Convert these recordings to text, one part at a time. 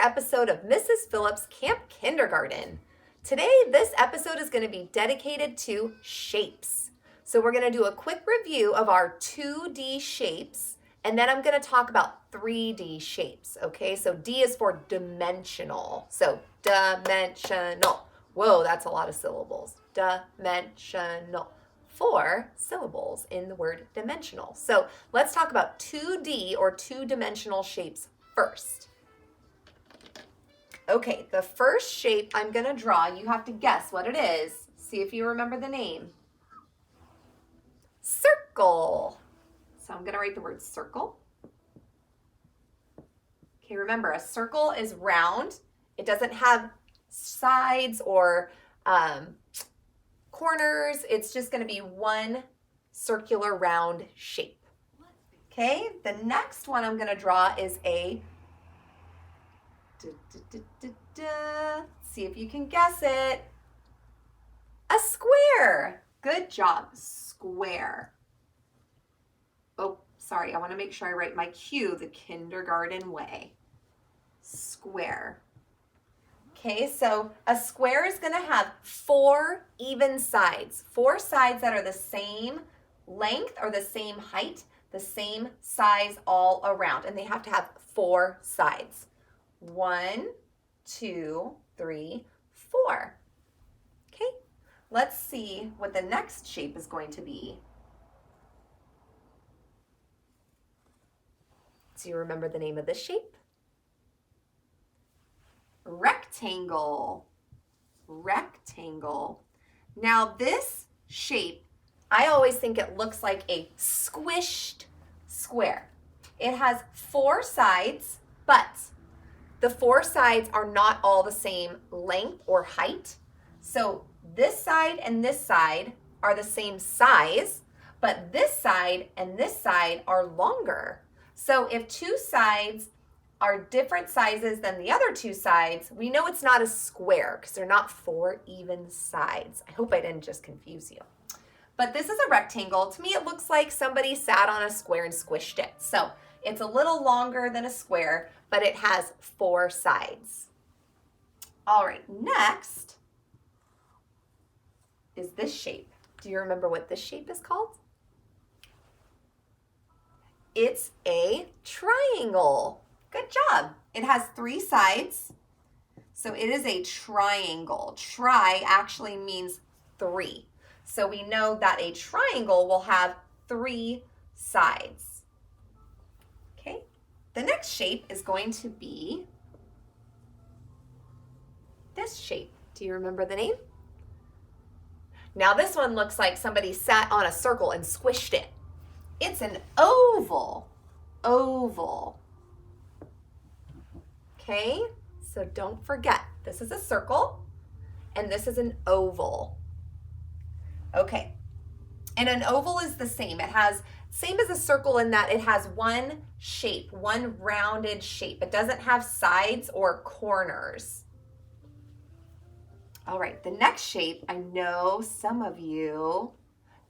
episode of Mrs. Phillips Camp Kindergarten. Today, this episode is going to be dedicated to shapes. So we're going to do a quick review of our 2D shapes, and then I'm going to talk about 3D shapes, okay? So D is for dimensional. So dimensional. Whoa, that's a lot of syllables. Dimensional. 4 syllables in the word dimensional. So let's talk about 2D or two-dimensional shapes first. Okay, the first shape I'm going to draw, you have to guess what it is. See if you remember the name. Circle. So I'm going to write the word circle. Okay, remember, a circle is round. It doesn't have sides or corners. It's just going to be one circular round shape. Okay, the next one I'm going to draw is a see if you can guess it. A square. Good job. Square. Oh, sorry. I want to make sure I write my cue the kindergarten way. Square. Okay, so a square is going to have 4 even sides. 4 sides that are the same length or the same height, the same size all around. And they have to have 4 sides. 1, 2, 3, 4. Okay, let's see what the next shape is going to be. Do you remember the name of this shape? Rectangle. Rectangle. Now this shape, I always think it looks like a squished square. It has 4 sides, but the 4 sides are not all the same length or height. So this side and this side are the same size, but this side and this side are longer. So if 2 sides are different sizes than the other 2 sides, we know it's not a square because they're not 4 even sides. I hope I didn't just confuse you. But this is a rectangle. To me, it looks like somebody sat on a square and squished it. So it's a little longer than a square, but it has 4 sides. All right, next is this shape. Do you remember what this shape is called? It's a triangle. Good job. It has 3 sides, so it is a triangle. Tri actually means 3. So we know that a triangle will have 3 sides. Okay, the next shape is going to be this shape. Do you remember the name? Now this one looks like somebody sat on a circle and squished it. It's an oval. Oval. Okay, so don't forget, this is a circle and this is an oval. Okay, and an oval is the same. It has, same as a circle in that it has one shape, one rounded shape. It doesn't have sides or corners. All right, the next shape, I know some of you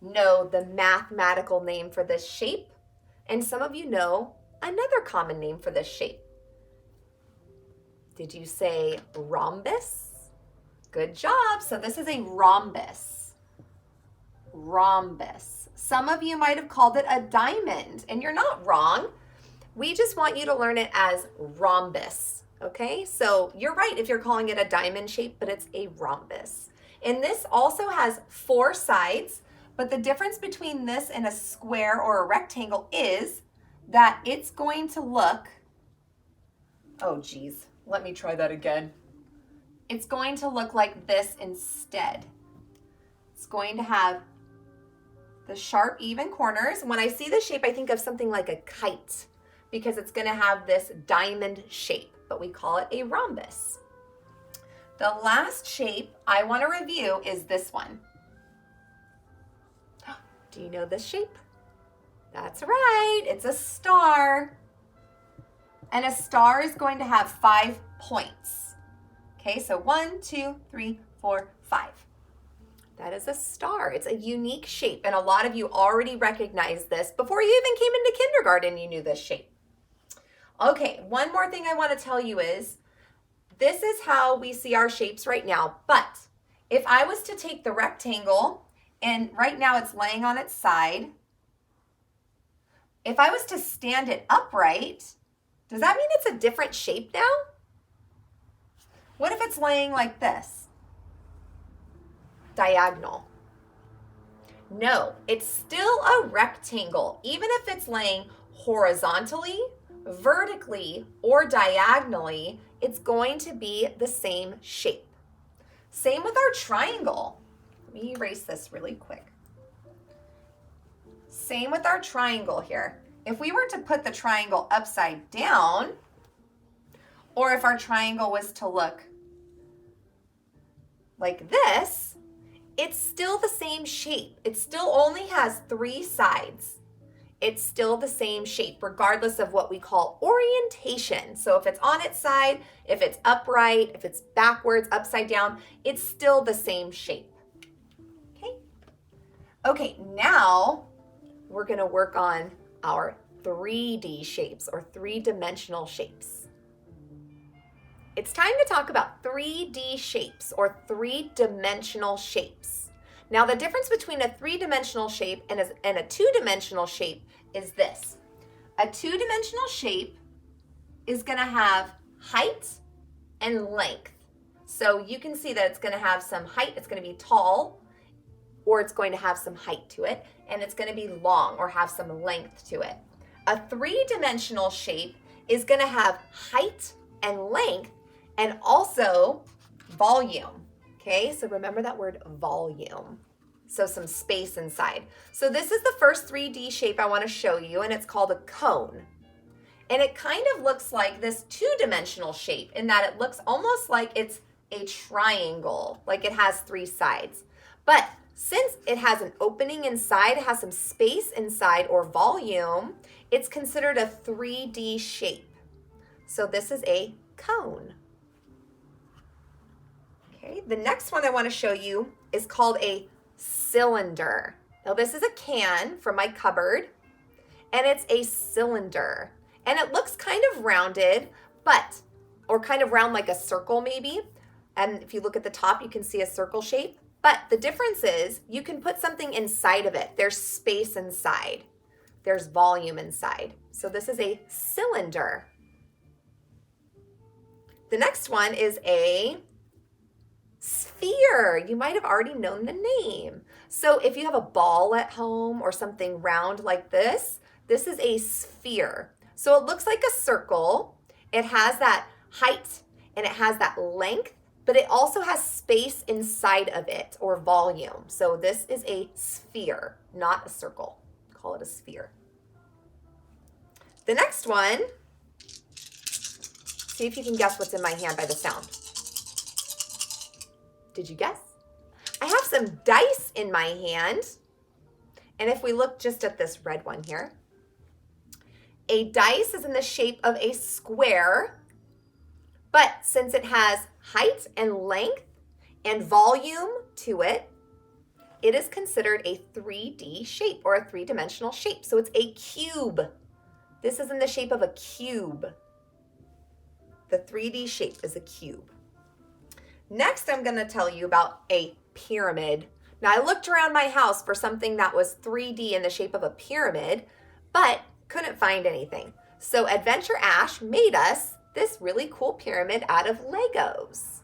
know the mathematical name for this shape, and some of you know another common name for this shape. Did you say rhombus? Good job. So this is a rhombus. Rhombus. Some of you might have called it a diamond, and you're not wrong. We just want you to learn it as rhombus, okay? So you're right if you're calling it a diamond shape, but it's a rhombus. And this also has 4 sides, but the difference between this and a square or a rectangle is that it's going to look, oh geez, let me try that again. It's going to look like this instead. It's going to have the sharp, even corners. When I see this shape, I think of something like a kite because it's going to have this diamond shape, but we call it a rhombus. The last shape I want to review is this one. Do you know this shape? That's right, it's a star. And a star is going to have 5 points. Okay, so 1, 2, 3, 4, 5. That is a star. It's a unique shape, and a lot of you already recognize this. Before you even came into kindergarten, you knew this shape. Okay, one more thing I want to tell you is this is how we see our shapes right now. But if I was to take the rectangle, and right now it's laying on its side, if I was to stand it upright, does that mean it's a different shape now? What if it's laying like this? Diagonal. No, it's still a rectangle. Even if it's laying horizontally, vertically, or diagonally, it's going to be the same shape. Same with our triangle. Let me erase this really quick. Same with our triangle here. If we were to put the triangle upside down, or if our triangle was to look like this, it's still the same shape. It still only has 3 sides. It's still the same shape, regardless of what we call orientation. So if it's on its side, if it's upright, if it's backwards, upside down, it's still the same shape. Okay, now we're gonna work on our 3D shapes or 3-dimensional shapes. It's time to talk about 3D shapes or 3-dimensional shapes. Now the difference between a 3-dimensional shape and a 2-dimensional shape is this. A 2-dimensional shape is gonna have height and length. So you can see that it's gonna have some height, it's gonna be tall, or it's going to have some height to it, and it's gonna be long or have some length to it. A 3-dimensional shape is gonna have height and length and also volume, okay? So remember that word volume. So some space inside. So this is the first 3D shape I wanna show you, and it's called a cone. And it kind of looks like this 2-dimensional shape in that it looks almost like it's a triangle, like it has 3 sides. But since it has an opening inside, it has some space inside or volume, it's considered a 3D shape. So this is a cone. Okay, the next one I want to show you is called a cylinder. Now this is a can from my cupboard, and it's a cylinder. And it looks kind of rounded, or kind of round like a circle maybe. And if you look at the top, you can see a circle shape. But the difference is you can put something inside of it. There's space inside. There's volume inside. So this is a cylinder. The next one is a sphere. You might have already known the name. So if you have a ball at home or something round like this is a sphere. So it looks like a circle. It has that height and it has that length, but it also has space inside of it or volume. So this is a sphere, not a circle. Call it a sphere. The next one, see if you can guess what's in my hand by the sound. Did you guess? I have some dice in my hand. And if we look just at this red one here, a dice is in the shape of a square, but since it has height and length and volume to it, it is considered a 3D shape or a 3-dimensional shape. So it's a cube. This is in the shape of a cube. The 3D shape is a cube. Next, I'm going to tell you about a pyramid. Now, I looked around my house for something that was 3D in the shape of a pyramid, but couldn't find anything. So Adventure Ash made us this really cool pyramid out of Legos.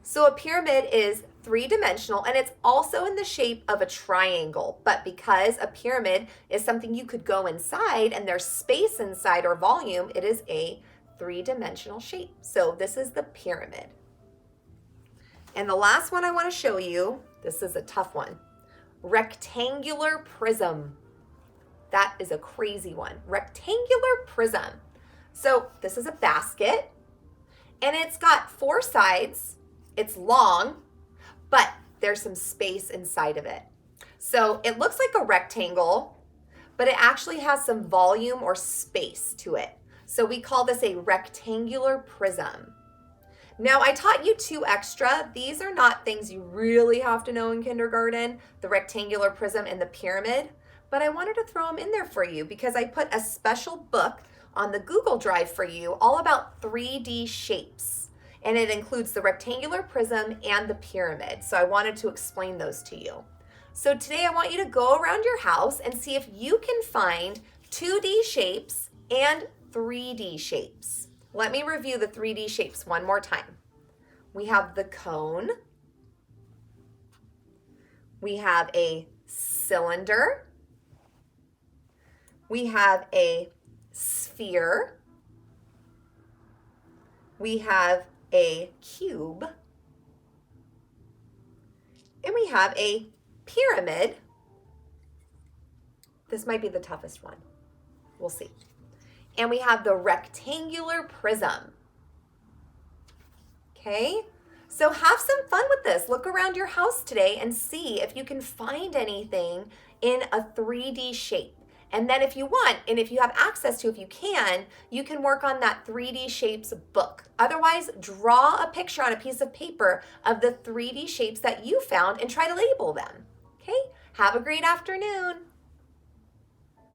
So a pyramid is 3-dimensional and it's also in the shape of a triangle, but because a pyramid is something you could go inside and there's space inside or volume, it is a 3-dimensional shape. So this is the pyramid. And the last one I want to show you, this is a tough one. Rectangular prism. That is a crazy one. Rectangular prism. So this is a basket and it's got 4 sides. It's long, but there's some space inside of it. So it looks like a rectangle, but it actually has some volume or space to it. So we call this a rectangular prism. Now I taught you 2 extra. These are not things you really have to know in kindergarten, the rectangular prism and the pyramid, but I wanted to throw them in there for you because I put a special book on the Google Drive for you all about 3D shapes. and it includes the rectangular prism and the pyramid. So I wanted to explain those to you. So today I want you to go around your house and see if you can find 2D shapes and 3D shapes. Let me review the 3D shapes one more time. We have the cone. We have a cylinder. We have a sphere. We have a cube. And we have a pyramid. This might be the toughest one. We'll see. And we have the rectangular prism. Okay? So have some fun with this. Look around your house today and see if you can find anything in a 3D shape. And then if you want, and if you have access to, if you can work on that 3D shapes book. Otherwise, draw a picture on a piece of paper of the 3D shapes that you found and try to label them. Okay? Have a great afternoon.